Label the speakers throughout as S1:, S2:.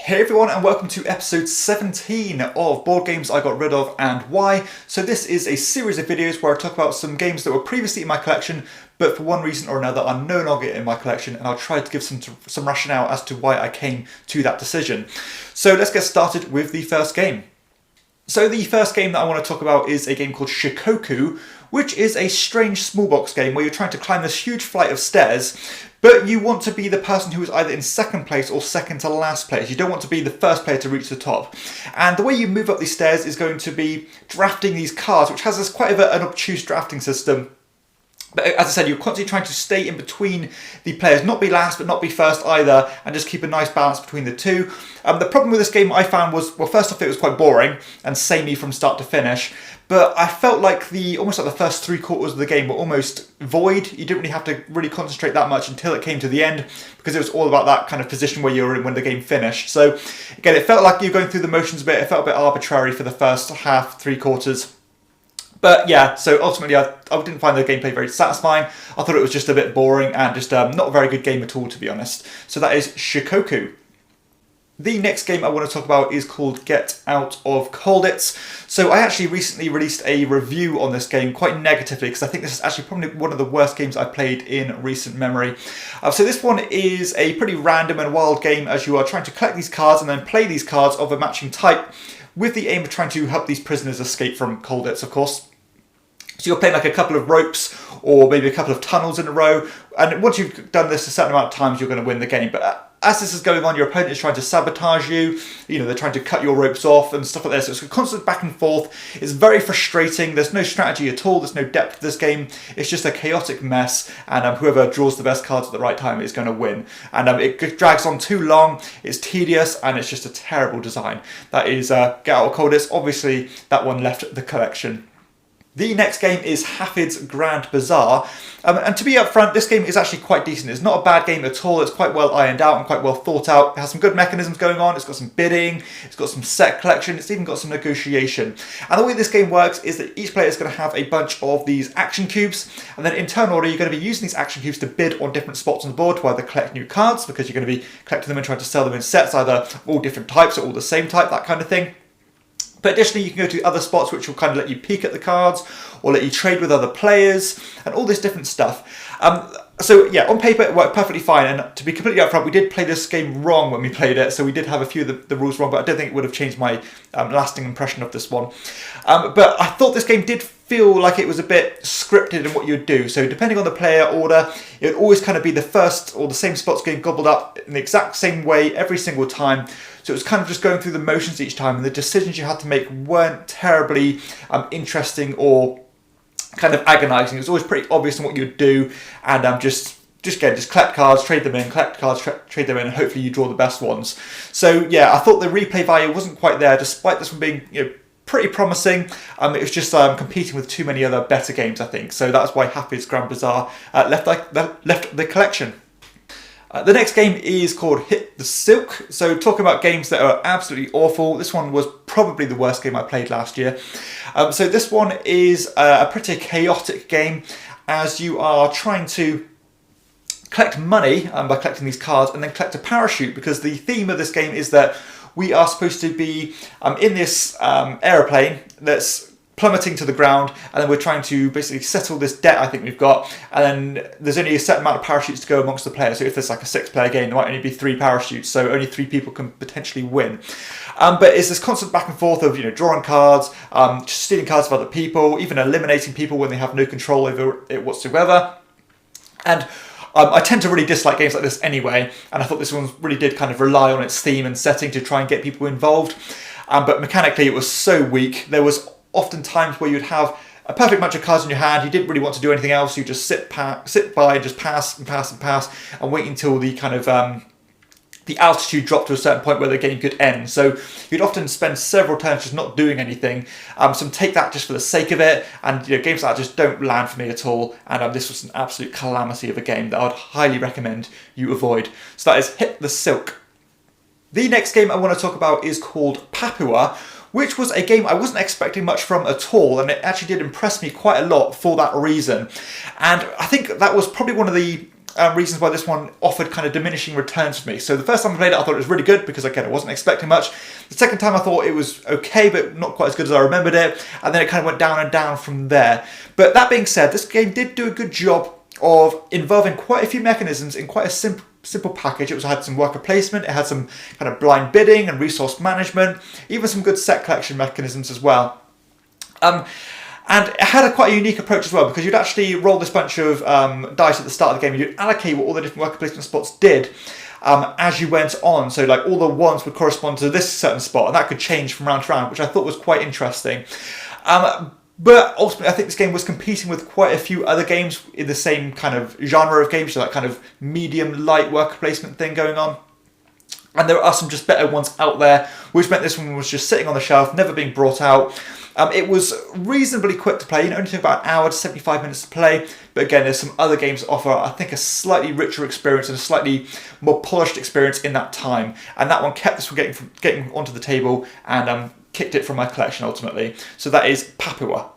S1: Hey everyone, and welcome to episode 17 of Board Games I Got Rid Of and Why. So this is a series of videos where I talk about some games that were previously in my collection but for one reason or another are no longer in my collection, and I'll try to give some rationale as to why I came to that decision. So let's get started with the first game. So the first game that I want to talk about is a game called Shikoku, which is a strange small box game where you're trying to climb this huge flight of stairs, but you want to be the person who is either in second place or second to last place. You don't want to be the first player to reach the top. And the way you move up these stairs is going to be drafting these cards, which has this quite an obtuse drafting system. But as I said, you're constantly trying to stay in between the players, not be last but not be first either, and just keep a nice balance between the two. The problem with this game I found was, well, first off, it was quite boring and samey from start to finish. But I felt like almost like the first 3/4 of the game were almost void. You didn't really have to really concentrate that much until it came to the end, because it was all about that kind of position where you were in when the game finished. So again, it felt like you're going through the motions a bit. It felt a bit arbitrary for the first half, 3/4. But yeah, so ultimately I didn't find the gameplay very satisfying. I thought it was just a bit boring and just not a very good game at all, to be honest. So that is Shikoku. The next game I want to talk about is called Out of Colditz. So I actually recently released a review on this game quite negatively, because I think this is actually probably one of the worst games I've played in recent memory. So this one is a pretty random and wild game as you are trying to collect these cards and then play these cards of a matching type, with the aim of trying to help these prisoners escape from Colditz, of course. So you're playing like a couple of ropes or maybe a couple of tunnels in a row, and once you've done this a certain amount of times, you're going to win the game. But as this is going on, your opponent is trying to sabotage you. You know, they're trying to cut your ropes off and stuff like this. So it's a constant back and forth. It's very frustrating. There's no strategy at all. There's no depth to this game. It's just a chaotic mess, and whoever draws the best cards at the right time is going to win. And it drags on too long. It's tedious, and it's just a terrible design. That is Out of Colditz. Obviously, that one left the collection. The next game is Haggis Grand Bazaar, and to be upfront, this game is actually quite decent. It's not a bad game at all. It's quite well ironed out and quite well thought out. It has some good mechanisms going on. It's got some bidding, it's got some set collection, it's even got some negotiation. And the way this game works is that each player is going to have a bunch of these action cubes, and then in turn order you're going to be using these action cubes to bid on different spots on the board to either collect new cards, because you're going to be collecting them and trying to sell them in sets, either all different types or all the same type, that kind of thing. But additionally, you can go to other spots which will kind of let you peek at the cards or let you trade with other players and all this different stuff. So yeah, on paper it worked perfectly fine, and to be completely upfront, we did play this game wrong when we played it, so we did have a few of the rules wrong, but I don't think it would have changed my lasting impression of this one. But I thought this game did feel like it was a bit scripted in what you'd do. So depending on the player order, it would always kind of be the first or the same spots getting gobbled up in the exact same way every single time. So it was kind of just going through the motions each time, and the decisions you had to make weren't terribly interesting or kind of agonising. It was always pretty obvious in what you'd do, and just collect cards, trade them in, collect cards, trade them in, and hopefully you draw the best ones. So yeah, I thought the replay value wasn't quite there, despite this one being, you know, pretty promising. It was just competing with too many other better games, I think. So that's why Haggis Grand Bazaar left the collection. The next game is called Hit the Silk. So talking about games that are absolutely awful, this one was probably the worst game I played last year. So this one is a pretty chaotic game, as you are trying to collect money by collecting these cards and then collect a parachute, because the theme of this game is that we are supposed to be in this aeroplane that's plummeting to the ground, and then we're trying to basically settle this debt I think we've got, and then there's only a certain amount of parachutes to go amongst the players. So if there's like a 6-player game, there might only be 3 parachutes, so only 3 people can potentially win. But it's this constant back and forth of, you know, drawing cards, just stealing cards of other people, even eliminating people when they have no control over it whatsoever. And I tend to really dislike games like this anyway, and I thought this one really did kind of rely on its theme and setting to try and get people involved. But mechanically it was so weak. There was often times where you'd have a perfect bunch of cards in your hand, you didn't really want to do anything else, you just sit by and just pass and pass and pass and wait until the kind of the altitude dropped to a certain point where the game could end. So you'd often spend several turns just not doing anything. Some take that just for the sake of it, and you know, games like that just don't land for me at all, and this was an absolute calamity of a game that I would highly recommend you avoid. So that is Hit the Silk. The next game I want to talk about is called Apua, which was a game I wasn't expecting much from at all, and it actually did impress me quite a lot for that reason. And I think that was probably one of the reasons why this one offered kind of diminishing returns for me. So the first time I played it, I thought it was really good because, again, I wasn't expecting much. The second time I thought it was okay, but not quite as good as I remembered it. And then it kind of went down and down from there. But that being said, this game did do a good job of involving quite a few mechanisms in quite a simple package. It had some worker placement, it had some kind of blind bidding and resource management, even some good set collection mechanisms as well. And it had quite a unique approach as well, because you'd actually roll this bunch of dice at the start of the game and you'd allocate what all the different worker placement spots did as you went on. So like all the ones would correspond to this certain spot, and that could change from round to round, which I thought was quite interesting. But ultimately, I think this game was competing with quite a few other games in the same kind of genre of games, so that kind of medium light worker placement thing going on. And there are some just better ones out there, which meant this one was just sitting on the shelf, never being brought out. It was reasonably quick to play, it only took about an hour to 75 minutes to play. But again, there's some other games that offer, I think, a slightly richer experience and a slightly more polished experience in that time. And that one kept this from getting onto the table and kicked it from my collection ultimately. So that is Papua.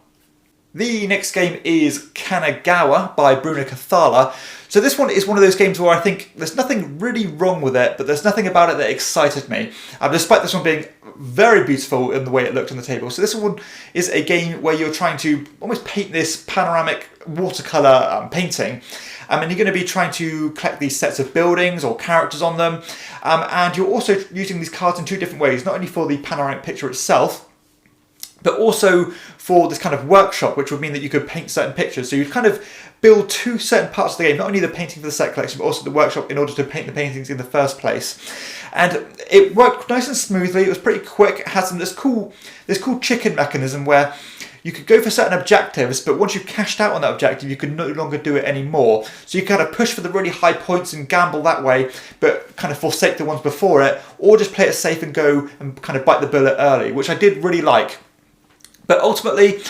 S1: The next game is Kanagawa by Bruno Cathala. So this one is one of those games where I think there's nothing really wrong with it, but there's nothing about it that excited me, despite this one being very beautiful in the way it looked on the table. So this one is a game where you're trying to almost paint this panoramic watercolour painting, and you're going to be trying to collect these sets of buildings or characters on them, and you're also using these cards in two different ways, not only for the panoramic picture itself, but also for this kind of workshop, which would mean that you could paint certain pictures. So you'd kind of build two certain parts of the game, not only the painting for the set collection, but also the workshop in order to paint the paintings in the first place. And it worked nice and smoothly, it was pretty quick, it had this cool chicken mechanism where you could go for certain objectives, but once you've cashed out on that objective, you could no longer do it anymore. So you kind of push for the really high points and gamble that way, but kind of forsake the ones before it, or just play it safe and go and kind of bite the bullet early, which I did really like. But ultimately,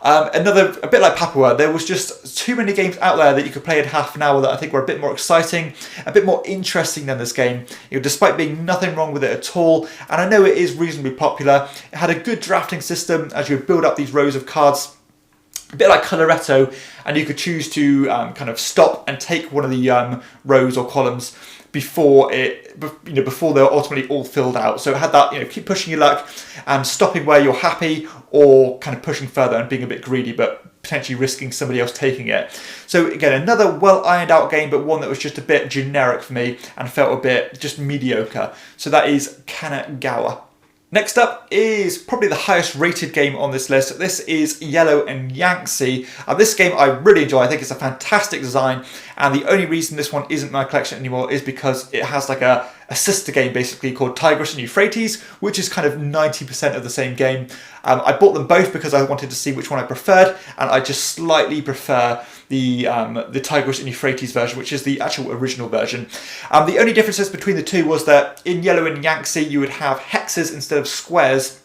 S1: a bit like Papua, there was just too many games out there that you could play in half an hour that I think were a bit more exciting, a bit more interesting than this game, despite being nothing wrong with it at all. And I know it is reasonably popular. It had a good drafting system as you would build up these rows of cards, a bit like Coloretto, and you could choose to kind of stop and take one of the rows or columns before they're ultimately all filled out. So it had that, keep pushing your luck and stopping where you're happy, or kind of pushing further and being a bit greedy, but potentially risking somebody else taking it. So again, another well ironed out game, but one that was just a bit generic for me and felt a bit just mediocre. So that is Kanagawa. Next up is probably the highest rated game on this list. This is Yellow and Yangtze. This game I really enjoy. I think it's a fantastic design, and the only reason this one isn't in my collection anymore is because it has like a sister game basically called Tigris and Euphrates, which is kind of 90% of the same game. I bought them both because I wanted to see which one I preferred, and I just slightly prefer the Tigris and Euphrates version, which is the actual original version. The only differences between the two was that in Yellow and Yangtze you would have hexes instead of squares,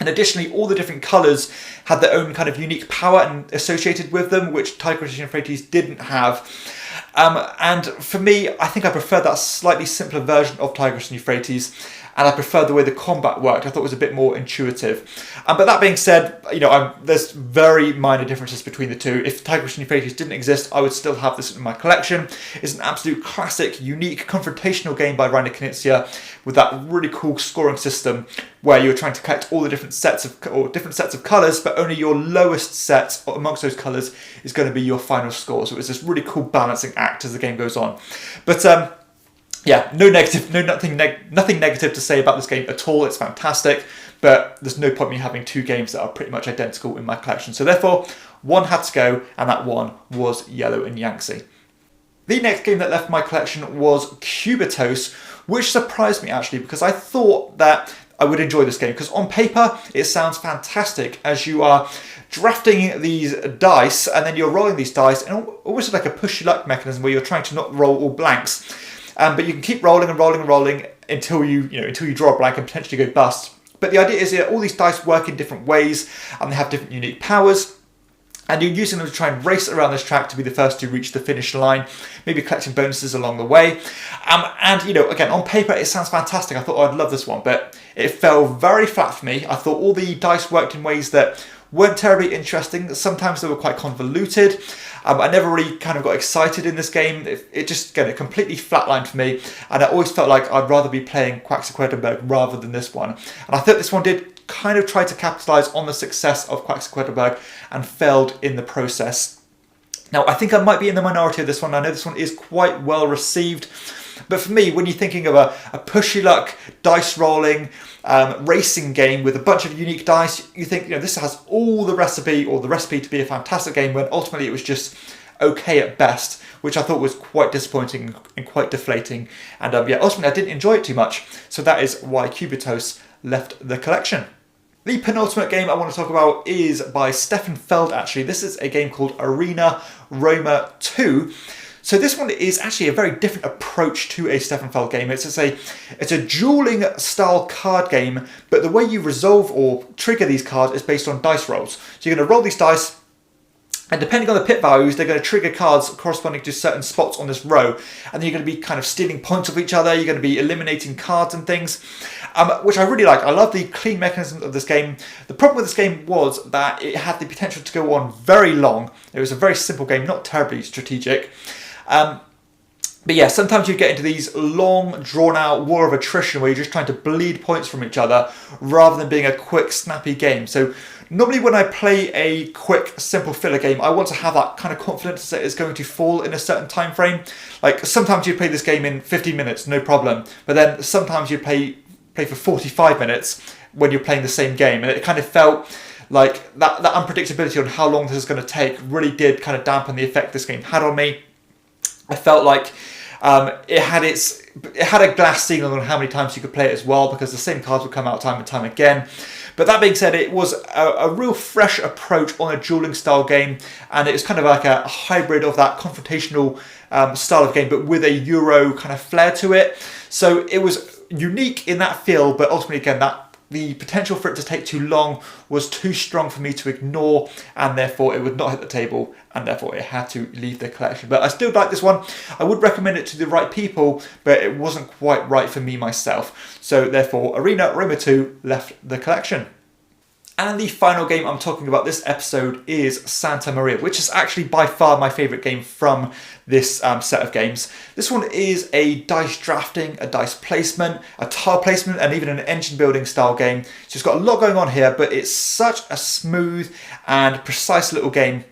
S1: and additionally all the different colours had their own kind of unique power and associated with them, which Tigris and Euphrates didn't have. And for me, I think I preferred that slightly simpler version of Tigris and Euphrates, and I preferred the way the combat worked. I thought it was a bit more intuitive. But that being said, there's very minor differences between the two. If Tigris and Euphrates didn't exist, I would still have this in my collection. It's an absolute classic, unique, confrontational game by Rainer Knizia with that really cool scoring system where you're trying to collect all the different sets of colours, but only your lowest set amongst those colours is going to be your final score. So it's this really cool balancing act as the game goes on. But yeah, nothing negative to say about this game at all. It's fantastic, but there's no point in me having two games that are pretty much identical in my collection. So therefore, one had to go, and that one was Yellow and Yangtze. The next game that left my collection was Kubitos, which surprised me actually, because I thought that I would enjoy this game, because on paper it sounds fantastic as you are drafting these dice and then you're rolling these dice, and almost like a push your luck mechanism where you're trying to not roll all blanks. But you can keep rolling and rolling and rolling until you draw a blank and potentially go bust. But the idea is that all these dice work in different ways and they have different unique powers. And you're using them to try and race around this track to be the first to reach the finish line, maybe collecting bonuses along the way. And again, on paper it sounds fantastic. I thought, oh, I'd love this one, but it fell very flat for me. I thought all the dice worked in ways that weren't terribly interesting. Sometimes they were quite convoluted. I never really kind of got excited in this game. It just, again, it completely flatlined for me, and I always felt like I'd rather be playing Quacksalberg rather than this one. And I thought this one did kind of try to capitalise on the success of Quacksalberg and failed in the process. Now, I think I might be in the minority of this one. I know this one is quite well received, but for me, when you're thinking of a pushy luck, dice rolling, racing game with a bunch of unique dice, you think, this has all the recipe to be a fantastic game, when ultimately it was just okay at best, which I thought was quite disappointing and quite deflating. And ultimately I didn't enjoy it too much. So that is why Kubitos left the collection. The penultimate game I want to talk about is by Stefan Feld, actually. This is a game called Arena Roma 2. So this one is actually a very different approach to a Stefan Feld game. It's a dueling style card game, but the way you resolve or trigger these cards is based on dice rolls. So you're going to roll these dice, and depending on the pit values, they're going to trigger cards corresponding to certain spots on this row. And then you're going to be kind of stealing points of each other. You're going to be eliminating cards and things, which I really like. I love the clean mechanism of this game. The problem with this game was that it had the potential to go on very long. It was a very simple game, not terribly strategic. But yeah, sometimes you get into these long, drawn-out war of attrition where you're just trying to bleed points from each other rather than being a quick, snappy game. So normally when I play a quick, simple filler game, I want to have that kind of confidence that it's going to fall in a certain time frame. Like, sometimes you play this game in 15 minutes, no problem. But then sometimes you play for 45 minutes when you're playing the same game. And it kind of felt like that unpredictability on how long this is going to take really did kind of dampen the effect this game had on me. I felt like it had a glass ceiling on how many times you could play it as well, because the same cards would come out time and time again. But that being said, it was a real fresh approach on a dueling style game, and it was kind of like a hybrid of that confrontational style of game, but with a Euro kind of flair to it. So it was unique in that feel, but ultimately, again, the potential for it to take too long was too strong for me to ignore, and therefore it would not hit the table, and therefore it had to leave the collection. But I still like this one. I would recommend it to the right people, but it wasn't quite right for me myself. So therefore, Arena Roma 2 left the collection. And the final game I'm talking about this episode is Santa Maria, which is actually by far my favourite game from this set of games. This one is a dice drafting, a dice placement, a tile placement, and even an engine building style game. So it's got a lot going on here, but it's such a smooth and precise little game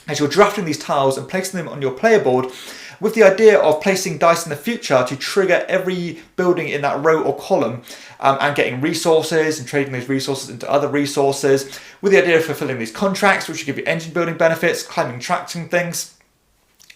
S1: as you're drafting these tiles and placing them on your player board, with the idea of placing dice in the future to trigger every building in that row or column, and getting resources and trading those resources into other resources, with the idea of fulfilling these contracts, which will give you engine building benefits, climbing tracks and things.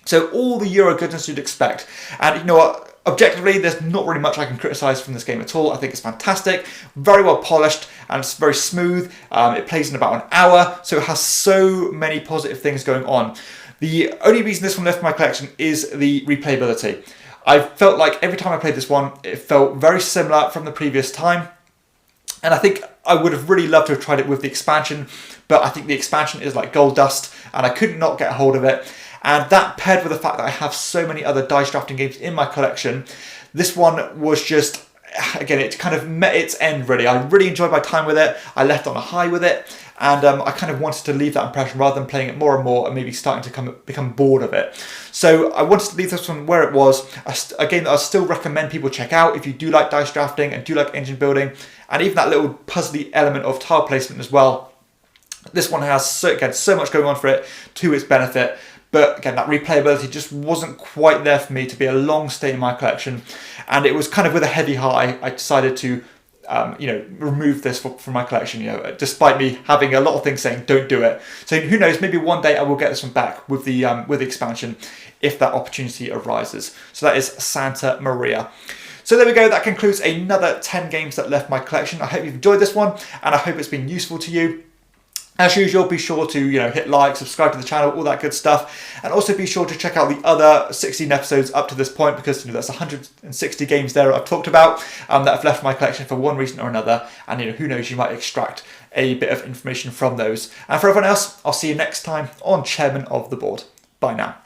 S1: So all the Euro goodness you'd expect. And you know what? Objectively, there's not really much I can criticise from this game at all. I think it's fantastic, very well polished, and it's very smooth. It plays in about an hour, so it has so many positive things going on. The only reason this one left my collection is the replayability. I felt like every time I played this one, it felt very similar from the previous time. And I think I would have really loved to have tried it with the expansion, but I think the expansion is like gold dust, and I could not get a hold of it. And that, paired with the fact that I have so many other dice drafting games in my collection, this one was just, again, it kind of met its end really. I really enjoyed my time with it. I left on a high with it. And I kind of wanted to leave that impression rather than playing it more and more and maybe starting to become bored of it. So I wanted to leave this one where it was. A game that I still recommend people check out if you do like dice drafting and do like engine building, and even that little puzzly element of tile placement as well. This one has, so much going on for it to its benefit. But again, that replayability just wasn't quite there for me to be a long stay in my collection. And it was kind of with a heavy heart I decided to remove this from my collection, despite me having a lot of things saying don't do it. So who knows, maybe one day I will get this one back with the expansion if that opportunity arises. So that is Santa Maria. So there we go, that concludes another 10 games that left my collection. I hope you've enjoyed this one, and I hope it's been useful to you. As usual, be sure to hit like, subscribe to the channel, all that good stuff, and also be sure to check out the other 16 episodes up to this point, because that's 160 games there I've talked about that have left my collection for one reason or another, and who knows, you might extract a bit of information from those. And for everyone else, I'll see you next time on Chairman of the Board. Bye now.